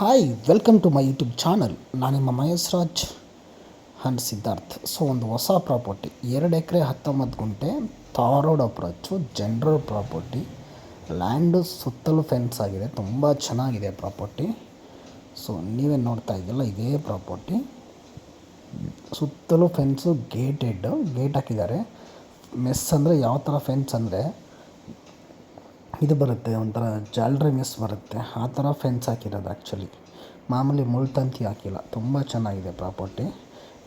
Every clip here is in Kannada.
Hi welcome to my YouTube channel. ನಾನು ನಿಮ್ಮ ಮಹೇಶ್ ರಾಜ್ ಆ್ಯಂಡ್ ಸಿದ್ಧಾರ್ಥ್. ಸೊ ಒಂದು ಹೊಸ ಪ್ರಾಪರ್ಟಿ 2 ಎಕರೆ 19 ಗುಂಟೆ tar road approach general property. Land ಸುತ್ತಲೂ ಫೆನ್ಸ್ ಆಗಿದೆ, ತುಂಬ ಚೆನ್ನಾಗಿದೆ ಪ್ರಾಪರ್ಟಿ. ಸೊ ನೀವೇ ನೋಡ್ತಾ ಇದ್ದಲ್ಲ, ಇದೇ ಪ್ರಾಪರ್ಟಿ. ಸುತ್ತಲೂ ಫೆನ್ಸು ಗೇಟ್ ಹಾಕಿದ್ದಾರೆ. ಮೆಸ್ ಅಂದರೆ ಯಾವ ಥರ ಫೆನ್ಸ್ ಅಂದರೆ ಇದು ಬರುತ್ತೆ, ಒಂಥರ ಜಾಲ್ರಿ ಮೆಸ್ ಬರುತ್ತೆ, ಆ ಥರ ಫೆನ್ಸ್ ಹಾಕಿರೋದು. ಆ್ಯಕ್ಚುಲಿ ಮಾಮೂಲಿ ಮುಳ್ತಂತಿ ಹಾಕಿಲ್ಲ. ತುಂಬ ಚೆನ್ನಾಗಿದೆ ಪ್ರಾಪರ್ಟಿ.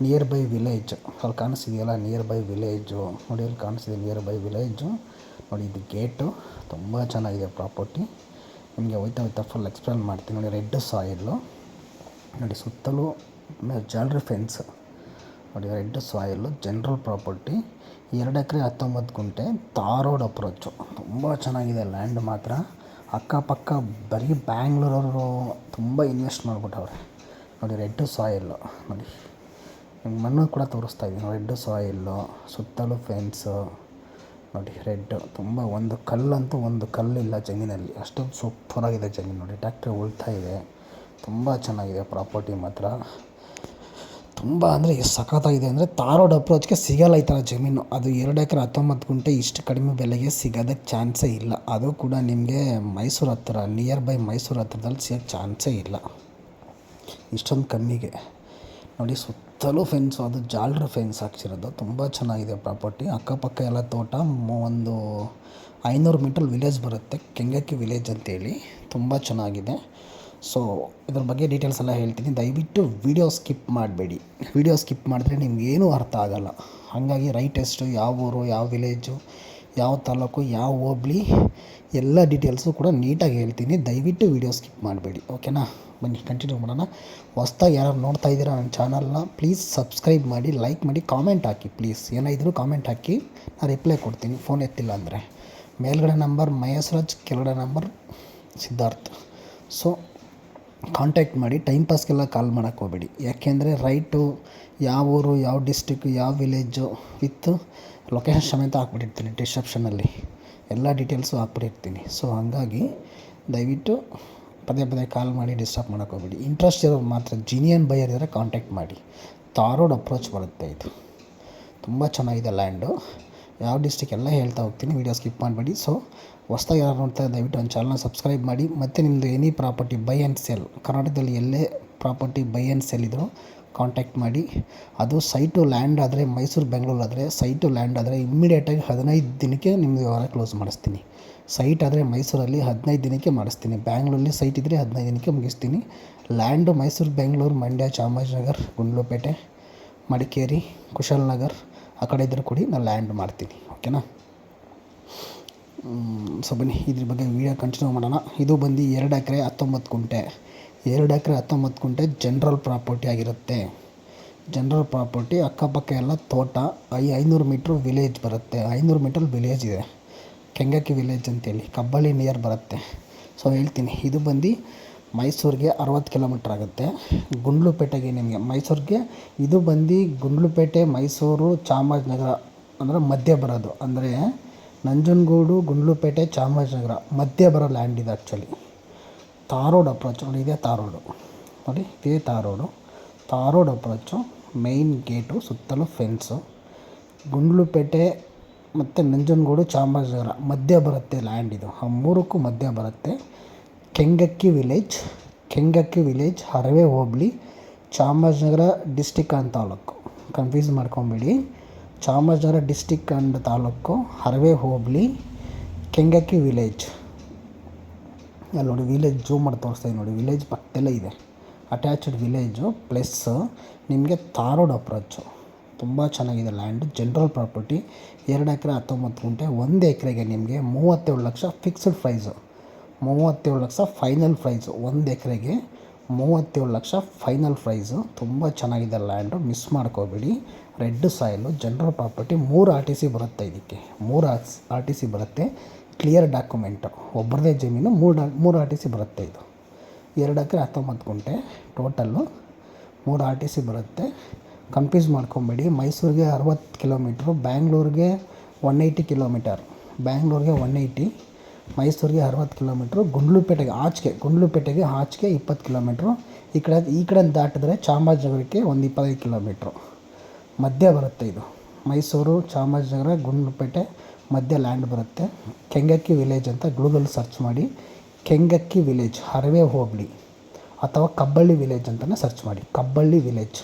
ನಿಯರ್ ಬೈ ವಿಲೇಜ್, ಅಲ್ಲಿ ಕಾಣಿಸ್ತಿದೆಯಲ್ಲ ನಿಯರ್ ಬೈ ವಿಲೇಜು ನೋಡಿ, ಅಲ್ಲಿ ಕಾಣಿಸ್ತಿದೆ ನಿಯರ್ ಬೈ ವಿಲೇಜು ನೋಡಿ. ಇದು ಗೇಟು ತುಂಬ ಚೆನ್ನಾಗಿದೆ ಪ್ರಾಪರ್ಟಿ. ನಿಮಗೆ ಹೋಯ್ತಾ ಫುಲ್ ಎಕ್ಸ್ಪ್ಲೇನ್ ಮಾಡ್ತೀನಿ ನೋಡಿ. ರೆಡ್ ಸಾಯಿಲ್ಲು ನೋಡಿ, ಸುತ್ತಲೂ ಜಾಲ್ರಿ ಫೆನ್ಸ್ ನೋಡಿ. Red soil general property. 2 ಎಕರೆ 19 ಗುಂಟೆ ತಾರ್ ರೋಡ್ ಅಪ್ರೋಚು. ತುಂಬ ಚೆನ್ನಾಗಿದೆ ಲ್ಯಾಂಡ್ ಮಾತ್ರ. ಅಕ್ಕಪಕ್ಕ ಬರೀ ಬ್ಯಾಂಗ್ಳೂರವರು ತುಂಬ ಇನ್ವೆಸ್ಟ್ ಮಾಡಿಬಿಟ್ಟವ್ರೆ ನೋಡಿ. ರೆಡ್ ಸಾಯಿಲ್ಲು ನೋಡಿ, ನಿಮ್ಗೆ ಮಣ್ಣು ಕೂಡ ತೋರಿಸ್ತಾ ಇದ್ದೀನಿ. ರೆಡ್ ಸಾಯಿಲ್ಲು, ಸುತ್ತಲೂ ಫೆನ್ಸು ನೋಡಿ. ರೆಡ್ ತುಂಬ, ಒಂದು ಕಲ್ಲಂತೂ ಒಂದು ಕಲ್ಲಿಲ್ಲ ಜಮೀನಲ್ಲಿ, ಅಷ್ಟು ಸೂಪರಾಗಿದೆ ಜಮೀನು ನೋಡಿ. ಟ್ಯಾಕ್ಟ್ರಿ ಉಳ್ತಾ ಇದೆ. ತುಂಬ ಚೆನ್ನಾಗಿದೆ ಪ್ರಾಪರ್ಟಿ ಮಾತ್ರ. ತುಂಬ ಅಂದರೆ ಎಷ್ಟು ಸಖತ್ತಾಗಿದೆ ಅಂದರೆ, ತಾರ್ ರೋಡ್ ಅಪ್ರೋಚ್ಗೆ ಸಿಗಲ್ಲ ಈ ಥರ ಜಮೀನು. ಅದು 2 ಎಕರೆ 19 ಗುಂಟೆ ಇಷ್ಟು ಕಡಿಮೆ ಬೆಲೆಗೆ ಸಿಗೋದಕ್ಕೆ ಚಾನ್ಸೇ ಇಲ್ಲ. ಅದು ಕೂಡ ನಿಮಗೆ ಮೈಸೂರು ಹತ್ತಿರ, ನಿಯರ್ ಬೈ ಮೈಸೂರು ಹತ್ರದಲ್ಲಿ ಸಿಗೋಕ್ಕೆ ಚಾನ್ಸೇ ಇಲ್ಲ ಇಷ್ಟೊಂದು ಕಮ್ಮಿಗೆ ನೋಡಿ. ಸುತ್ತಲೂ ಫೆನ್ಸು, ಅದು ಜಾಲ್ರಿ ಫೆನ್ಸ್ ಹಾಕ್ಸಿರೋದು. ತುಂಬ ಚೆನ್ನಾಗಿದೆ ಪ್ರಾಪರ್ಟಿ. ಅಕ್ಕಪಕ್ಕ ಎಲ್ಲ ತೋಟ. ಒಂದು 500 ಮೀಟರ್ ವಿಲೇಜ್ ಬರುತ್ತೆ, ಕೆಂಗಕ್ಕಿ ವಿಲೇಜ್ ಅಂತೇಳಿ. ತುಂಬ ಚೆನ್ನಾಗಿದೆ. ಸೊ ಇದ್ರ ಬಗ್ಗೆ ಡೀಟೇಲ್ಸ್ ಎಲ್ಲ ಹೇಳ್ತೀನಿ. ದಯವಿಟ್ಟು ವೀಡಿಯೋ ಸ್ಕಿಪ್ ಮಾಡಬೇಡಿ. ವೀಡಿಯೋ ಸ್ಕಿಪ್ ಮಾಡಿದ್ರೆ ನಿಮಗೇನೂ ಅರ್ಥ ಆಗೋಲ್ಲ. ಹಾಗಾಗಿ ರೈಟ್ ಎಷ್ಟು, ಯಾವ ಊರು, ಯಾವ ವಿಲೇಜು, ಯಾವ ತಾಲೂಕು, ಯಾವ ಹೋಬ್ಳಿ, ಎಲ್ಲ ಡೀಟೇಲ್ಸು ಕೂಡ ನೀಟಾಗಿ ಹೇಳ್ತೀನಿ. ದಯವಿಟ್ಟು ವೀಡಿಯೋ ಸ್ಕಿಪ್ ಮಾಡಬೇಡಿ, ಓಕೆನಾ? ಬನ್ನಿ ಕಂಟಿನ್ಯೂ ಮಾಡೋಣ. ಹೊಸ್ದಾಗಿ ಯಾರು ನೋಡ್ತಾ ಇದ್ದೀರಾ ನನ್ನ ಚಾನಲ್ನ, ಪ್ಲೀಸ್ ಸಬ್ಸ್ಕ್ರೈಬ್ ಮಾಡಿ, ಲೈಕ್ ಮಾಡಿ, ಕಾಮೆಂಟ್ ಹಾಕಿ ಪ್ಲೀಸ್. ಏನಾದರೂ ಕಾಮೆಂಟ್ ಹಾಕಿ, ನಾನು ರಿಪ್ಲೈ ಕೊಡ್ತೀನಿ ಫೋನ್ ಎತ್ತಿಲ್ಲ ಅಂದರೆ. ಮೇಲ್ಗಡೆ ನಂಬರ್ ಮಹೇಶ್ ರಾಜ್, ಕೆಳಗಡೆ ನಂಬರ್ ಸಿದ್ಧಾರ್ಥ್. ಸೊ ಕಾಂಟ್ಯಾಕ್ಟ್ ಮಾಡಿ. ಟೈಮ್ ಪಾಸ್ಗೆಲ್ಲ ಕಾಲ್ ಮಾಡೋಕ್ಕೆ ಹೋಗಬೇಡಿ. ಯಾಕೆಂದರೆ ರೈಟು, ಯಾವ ಊರು, ಯಾವ ಡಿಸ್ಟಿಕ್ಕು, ಯಾವ ವಿಲೇಜು ವಿತ್ ಲೊಕೇಶನ್ ಸಮೇತ ಹಾಕ್ಬಿಟ್ಟಿರ್ತೀನಿ ಡಿಸ್ಕ್ರಿಪ್ಷನಲ್ಲಿ. ಎಲ್ಲ ಡೀಟೇಲ್ಸು ಹಾಕ್ಬಿಟ್ಟಿರ್ತೀನಿ. ಸೊ ಹಾಗಾಗಿ ದಯವಿಟ್ಟು ಪದೇ ಕಾಲ್ ಮಾಡಿ ಡಿಸ್ಟರ್ಬ್ ಮಾಡೋಕ್ಕೆ ಹೋಗಬೇಡಿ. ಇಂಟ್ರೆಸ್ಟ್ ಇರೋರು ಮಾತ್ರ, ಜಿನಿಯನ್ ಬೈಯರ್ ಇದ್ದರೆ ಕಾಂಟ್ಯಾಕ್ಟ್ ಮಾಡಿ. ತಾರ್ ರೋಡ್ ಅಪ್ರೋಚ್ ಬರುತ್ತೆ ಇದು. ತುಂಬ ಚೆನ್ನಾಗಿದೆ ಲ್ಯಾಂಡು. ಯಾವ ಡಿಸ್ಟಿಕ್ ಎಲ್ಲ ಹೇಳ್ತಾ ಹೋಗ್ತೀನಿ, ವೀಡಿಯೋ ಸ್ಕಿಪ್ ಮಾಡಬೇಡಿ. ಸೊ ಹೊಸ್ದಾಗಿ ಯಾರು ನೋಡ್ತಾರೆ ದಯವಿಟ್ಟು ಒಂದು ಚಾನಲ್ನ ಸಬ್ಸ್ಕ್ರೈಬ್ ಮಾಡಿ. ಮತ್ತು ನಿಮ್ಮದು any property by and sell, ಕರ್ನಾಟಕದಲ್ಲಿ ಎಲ್ಲೇ ಪ್ರಾಪರ್ಟಿ ಬೈ ಆ್ಯಂಡ್ ಸೆಲ್ ಇದ್ದರೂ ಕಾಂಟ್ಯಾಕ್ಟ್ ಮಾಡಿ. ಅದು ಸೈಟು ಲ್ಯಾಂಡ್ ಆದರೆ, ಮೈಸೂರು ಬೆಂಗಳೂರು ಆದರೆ, ಸೈಟು ಲ್ಯಾಂಡ್ ಆದರೆ ಇಮ್ಮಿಡಿಯೇಟಾಗಿ 15 ದಿನಕ್ಕೆ ನಿಮ್ಮದು ವ್ಯವಹಾರ ಕ್ಲೋಸ್ ಮಾಡಿಸ್ತೀನಿ. ಸೈಟ್ ಆದರೆ ಮೈಸೂರಲ್ಲಿ 15 ದಿನಕ್ಕೆ ಮಾಡಿಸ್ತೀನಿ. ಬ್ಯಾಂಗ್ಳೂರಲ್ಲಿ ಸೈಟ್ ಇದ್ದರೆ 15 ದಿನಕ್ಕೆ ಮುಗಿಸ್ತೀನಿ. ಲ್ಯಾಂಡು ಮೈಸೂರು, ಬೆಂಗಳೂರು, ಮಂಡ್ಯ, ಚಾಮರಾಜನಗರ, ಗುಂಡ್ಲುಪೇಟೆ, ಮಡಿಕೇರಿ, ಕುಶಾಲನಗರ್ ಆ ಕಡೆ ಇದ್ದರೂ ಕೊಡಿ, ನಾನು ಲ್ಯಾಂಡ್ ಮಾಡ್ತೀನಿ, ಓಕೆನಾ? ಸೊ ಬನ್ನಿ ಇದ್ರ ಬಗ್ಗೆ ವೀಡಿಯೋ ಕಂಟಿನ್ಯೂ ಮಾಡೋಣ. ಇದು ಬಂದು 2 ಎಕರೆ 19 ಗುಂಟೆ. 2 ಎಕರೆ 19 ಗುಂಟೆ ಜನರಲ್ ಪ್ರಾಪರ್ಟಿ ಆಗಿರುತ್ತೆ. ಜನರಲ್ ಪ್ರಾಪರ್ಟಿ, ಅಕ್ಕಪಕ್ಕ ಎಲ್ಲ ತೋಟ. 500 ಮೀಟ್ರ್ ವಿಲೇಜ್ ಬರುತ್ತೆ. 500 ಮೀಟರ್ ವಿಲೇಜ್ ಇದೆ, ಕೆಂಗಕ್ಕಿ ವಿಲೇಜ್ ಅಂತೇಳಿ, ಕಬ್ಬಳ್ಳಿ ನಿಯರ್ ಬರುತ್ತೆ. ಸೊ ಹೇಳ್ತೀನಿ, ಇದು ಬಂದು ಮೈಸೂರಿಗೆ 60 ಕಿಲೋಮೀಟ್ರ್ ಆಗುತ್ತೆ. ಗುಂಡ್ಲುಪೇಟೆಗೆ ನಿಮಗೆ, ಮೈಸೂರಿಗೆ ಇದು ಬಂದು ಗುಂಡ್ಲುಪೇಟೆ, ಮೈಸೂರು, ಚಾಮರಾಜನಗರ ಅಂದರೆ ಮಧ್ಯೆ ಬರೋದು. ಅಂದರೆ ನಂಜನಗೂಡು, ಗುಂಡ್ಲುಪೇಟೆ, ಚಾಮರಾಜನಗರ ಮಧ್ಯೆ ಬರೋ ಲ್ಯಾಂಡ್ ಇದೆ ಆ್ಯಕ್ಚುಲಿ. ತಾರ್ ರೋಡ್ ಅಪ್ರೋಚ್ ನೋಡಿ, ಇದೇ ತಾರ್ ರೋಡು ನೋಡಿ, ಇದೇ tar road. Tar road approach, main gate, ಸುತ್ತಲೂ ಫೆನ್ಸು. ಗುಂಡ್ಲುಪೇಟೆ ಮತ್ತು ನಂಜನಗೂಡು, ಚಾಮರಾಜನಗರ ಮಧ್ಯೆ ಬರುತ್ತೆ ಲ್ಯಾಂಡ್ ಇದು. ಆ ಮೂರಕ್ಕೂ ಮಧ್ಯೆ ಬರುತ್ತೆ. Kengakki village, Harave hobli, Chamarajanagar district and taluk. Confuse ಮಾಡ್ಕೊಬೇಡಿ. Chamarajanagar district and taluk, Harave hobli, Kengakki village. ಅಲ್ಲಿ ನೋಡಿ ವಿಲೇಜ್ ಜೂಮ್ ಮಾಡಿ ತೋರಿಸ್ತಾ ನೋಡಿ, ವಿಲೇಜ್ ಪಕ್ಕದಲ್ಲೇ ಇದೆ. ಅಟ್ಯಾಚ್ಡ್ ವಿಲೇಜು ಪ್ಲಸ್ ನಿಮಗೆ ತಾರ್ ರೋಡ್ ಅಪ್ರೋಚು. ತುಂಬ ಚೆನ್ನಾಗಿದೆ ಲ್ಯಾಂಡ್. General property. 2 ಎಕರೆ 19 ಗುಂಟೆ. 1 ಎಕರೆಗೆ ನಿಮಗೆ 37 lakh fixed price. 37 lakh final price. 1 ಎಕರೆಗೆ 37 ಲಕ್ಷ ಫೈನಲ್ ಪ್ರೈಸು. ತುಂಬ ಚೆನ್ನಾಗಿದೆ ಲ್ಯಾಂಡು, ಮಿಸ್ ಮಾಡ್ಕೋಬೇಡಿ. Red soil, general property. 3 RTC ಬರುತ್ತೆ ಇದಕ್ಕೆ. 3 RTC ಬರುತ್ತೆ. ಕ್ಲಿಯರ್ ಡಾಕ್ಯುಮೆಂಟು, ಒಬ್ಬರದೇ ಜಮೀನು. 3 RTC ಬರುತ್ತೆ ಇದು. 2 ಎಕರೆ 19 ಗುಂಟೆ ಟೋಟಲ್ಲು. 3 RTC ಬರುತ್ತೆ. ಕನ್ಫ್ಯೂಸ್ ಮಾಡ್ಕೊಬೇಡಿ. ಮೈಸೂರಿಗೆ 60 ಕಿಲೋಮೀಟ್ರು, ಬ್ಯಾಂಗ್ಳೂರಿಗೆ 180 ಕಿಲೋಮೀಟರ್. ಬ್ಯಾಂಗ್ಳೂರಿಗೆ 180, ಮೈಸೂರಿಗೆ 60 ಕಿಲೋಮೀಟ್ರು, ಗುಂಡ್ಲುಪೇಟೆಗೆ ಆಚೆಗೆ 20 ಕಿಲೋಮೀಟ್ರು. ಈ ಕಡೆ ದಾಟಿದ್ರೆ ಚಾಮರಾಜನಗರಕ್ಕೆ ಒಂದು 25 ಕಿಲೋಮೀಟ್ರು ಮಧ್ಯ ಬರುತ್ತೆ. ಇದು ಮೈಸೂರು, ಚಾಮರಾಜನಗರ, ಗುಂಡ್ಲುಪೇಟೆ ಮಧ್ಯ ಲ್ಯಾಂಡ್ ಬರುತ್ತೆ. ಕೆಂಗಕ್ಕಿ ವಿಲೇಜ್ ಅಂತ ಗೂಗಲ್ ಸರ್ಚ್ ಮಾಡಿ. ಕೆಂಗಕ್ಕಿ ವಿಲೇಜ್, ಹರವೆ ಹೋಬಳಿ ಅಥವಾ ಕಬ್ಬಳ್ಳಿ ವಿಲೇಜ್ ಅಂತಲೇ ಸರ್ಚ್ ಮಾಡಿ. ಕಬ್ಬಳ್ಳಿ ವಿಲೇಜ್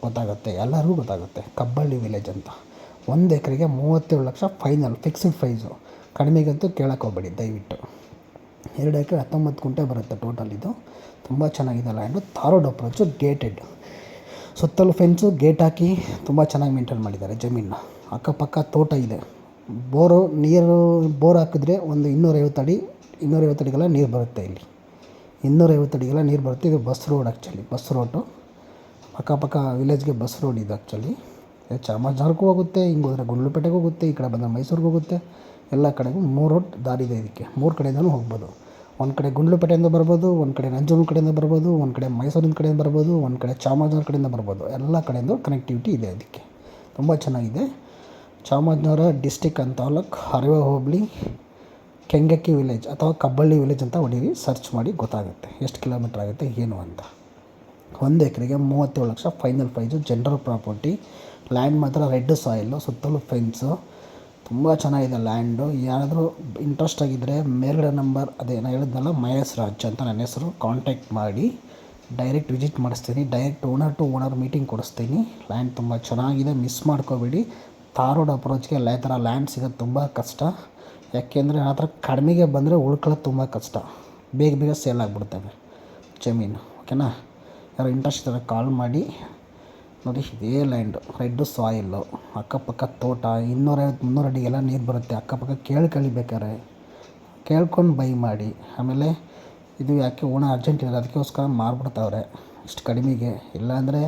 ಗೊತ್ತಾಗುತ್ತೆ, ಎಲ್ಲರಿಗೂ ಗೊತ್ತಾಗುತ್ತೆ ಕಬ್ಬಳ್ಳಿ ವಿಲೇಜ್ ಅಂತ. 1 ಎಕರೆಗೆ 37 ಲಕ್ಷ ಫೈನಲ್, ಫಿಕ್ಸ್ಡ್ ಪ್ರೈಸು. ಕಡಿಮೆಗಂತೂ ಕೇಳಕ್ಕೆ ಹೋಗಬೇಡಿ ದಯವಿಟ್ಟು. 2 ಎಕರೆ 19 ಗುಂಟೆ ಬರುತ್ತೆ ಟೋಟಲ್. ಇದು ತುಂಬ ಚೆನ್ನಾಗಿದೆ land. Tar road approach, gated, ಸುತ್ತಲೂ ಫೆನ್ಸು, ಗೇಟ್ ಹಾಕಿ ತುಂಬ ಚೆನ್ನಾಗಿ ಮೇಂಟೈನ್ ಮಾಡಿದ್ದಾರೆ ಜಮೀನನ್ನ. ಅಕ್ಕಪಕ್ಕ ತೋಟ ಇದೆ. ಬೋರ್ ಹಾಕಿದ್ರೆ ಒಂದು 250 ಅಡಿಗೆಲ್ಲ ನೀರು ಬರುತ್ತೆ. ಇಲ್ಲಿ 250 ಅಡಿಗೆಲ್ಲ ನೀರು ಬರುತ್ತೆ. ಇದು ಬಸ್ ರೋಡ್, ಬಸ್ ರೋಡು. ಅಕ್ಕಪಕ್ಕ ವಿಲೇಜ್ಗೆ ಬಸ್ ರೋಡ್ ಇದು ಆ್ಯಕ್ಚುಲಿ. ಚಾಮರಾಜನಗರಕ್ಕೂ ಹೋಗುತ್ತೆ, ಹಿಂಗೆ ಹೋದರೆ ಗುಂಡ್ಲುಪೇಟೆಗೆ ಹೋಗುತ್ತೆ, ಈ ಕಡೆ ಬಂದರೆ ಮೈಸೂರಿಗೆ ಹೋಗುತ್ತೆ. ಎಲ್ಲ ಕಡೆಗೂ 3 ರೋಡ್ ದಾರಿ ಇದೆ ಇದಕ್ಕೆ. 3 ಕಡೆಯಿಂದಲೂ ಹೋಗ್ಬೋದು. ಒಂದು ಕಡೆ ಗುಂಡ್ಲುಪೇಟೆಯಿಂದ ಬರ್ಬೋದು, ಒಂದು ಕಡೆ ನಂಜನಗೂಡು ಕಡೆಯಿಂದ ಬರ್ಬೋದು, ಒಂದು ಕಡೆ ಮೈಸೂರಿನ ಕಡೆಯಿಂದ ಬರ್ಬೋದು, ಒಂದು ಕಡೆ ಚಾಮರಾಜನಗರ ಕಡೆಯಿಂದ ಬರ್ಬೋದು. ಎಲ್ಲ ಕಡೆಯಿಂದ ಕನೆಕ್ಟಿವಿಟಿ ಇದೆ ಅದಕ್ಕೆ. ತುಂಬ ಚೆನ್ನಾಗಿದೆ. Chamarajanagar district and taluk, Harave hobli, Kengakki village ಅಥವಾ ಕಬ್ಬಳ್ಳಿ ವಿಲೇಜ್ ಅಂತ ಹೊಡೀರಿ, ಸರ್ಚ್ ಮಾಡಿ ಗೊತ್ತಾಗುತ್ತೆ ಎಷ್ಟು ಕಿಲೋಮೀಟ್ರ್ ಆಗುತ್ತೆ ಏನು ಅಂತ. 1 ಎಕರೆಗೆ 37 lakh final price. General property. Land ಮಾತ್ರ ರೆಡ್ ಸಾಯಿಲು, ಸುತ್ತಲೂ ಫೆನ್ಸು. ತುಂಬ ಚೆನ್ನಾಗಿದೆ ಲ್ಯಾಂಡು. ಯಾರಾದರೂ ಇಂಟ್ರೆಸ್ಟ್ ಆಗಿದ್ದರೆ ಮೇಲ್ಗಡೆ ನಂಬರ್, ಅದೇ ನಾನು ಹೇಳಿದ್ನಲ್ಲ ಮಹೇಶ್ ರಾಜ್ ಅಂತ ನನ್ನ ಹೆಸರು, ಕಾಂಟ್ಯಾಕ್ಟ್ ಮಾಡಿ. ಡೈರೆಕ್ಟ್ ವಿಸಿಟ್ ಮಾಡಿಸ್ತೀನಿ, direct owner to owner meeting ಕೊಡಿಸ್ತೀನಿ. ಲ್ಯಾಂಡ್ ತುಂಬ ಚೆನ್ನಾಗಿದೆ, ಮಿಸ್ ಮಾಡ್ಕೋಬೇಡಿ. ತಾರ್ ರೋಡ್ ಅಪ್ರೋಚ್ಗೆ ಈ ಥರ ಲ್ಯಾಂಡ್ ಸಿಗೋದು ತುಂಬ ಕಷ್ಟ. ಯಾಕೆಂದರೆ ಆ ಥರ ಕಡಿಮೆಗೆ ಬಂದರೆ ಉಳ್ಕೊಳ್ಳೋದು ತುಂಬ ಕಷ್ಟ. ಬೇಗ ಸೇಲ್ ಆಗಿಬಿಡ್ತವೆ ಜಮೀನು. ಓಕೆನಾ? ಯಾರು ಇಂಟ್ರೆಸ್ಟ್ ಇದ್ದರೆ ಕಾಲ್ ಮಾಡಿ. ನೋಡಿ, ಇದೇ ಲ್ಯಾಂಡು, ರೆಡ್ ಸಾಯಿಲ್ಲು, ಅಕ್ಕಪಕ್ಕ ತೋಟ, 250-300 ಅಡಿಗೆಲ್ಲ ನೀರು ಬರುತ್ತೆ. ಅಕ್ಕಪಕ್ಕ ಕೇಳ್ಕೊಳ್ಳಿ, ಕೇಳ್ಕೊಂಡು ಬೈ ಮಾಡಿ. ಆಮೇಲೆ ಇದು ಯಾಕೆ ಓನರ್ ಅರ್ಜೆಂಟ್ ಇದೆ, ಅದಕ್ಕೋಸ್ಕರ ಮಾರ್ಬಿಡ್ತಾವ್ರೆ ಇಷ್ಟು ಕಡಿಮೆಗೆ. ಇಲ್ಲಾಂದರೆ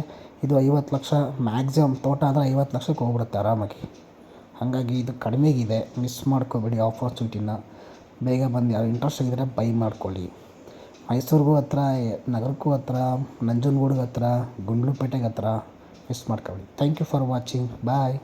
ಇದು 50 ಲಕ್ಷ ಮ್ಯಾಕ್ಸಿಮಮ್. ತೋಟ ಅಂದರೆ 50 ಲಕ್ಷಕ್ಕೆ ಹೋಗ್ಬಿಡುತ್ತೆ ಆರಾಮಾಗಿ. ಹಾಗಾಗಿ ಇದು ಕಡಿಮೆಗಿದೆ, ಮಿಸ್ ಮಾಡ್ಕೋಬೇಡಿ ಆಪರ್ಚುನಿಟಿನ. ಬೇಗ ಬಂದು ಯಾರು ಇಂಟ್ರೆಸ್ಟ್ ಆಗಿದ್ದರೆ ಬೈ ಮಾಡ್ಕೊಳ್ಳಿ. ಮೈಸೂರಿಗೂ ಹತ್ರ, ನಗರಕ್ಕೂ ಹತ್ರ, ನಂಜನಗೂಡಿಗೆ ಹತ್ರ, ಗುಂಡ್ಲುಪೇಟೆಗೆ ಹತ್ರ. ಮಿಸ್ ಮಾಡ್ಕೊಳ್ಳಿ. Thank you for watching. Bye.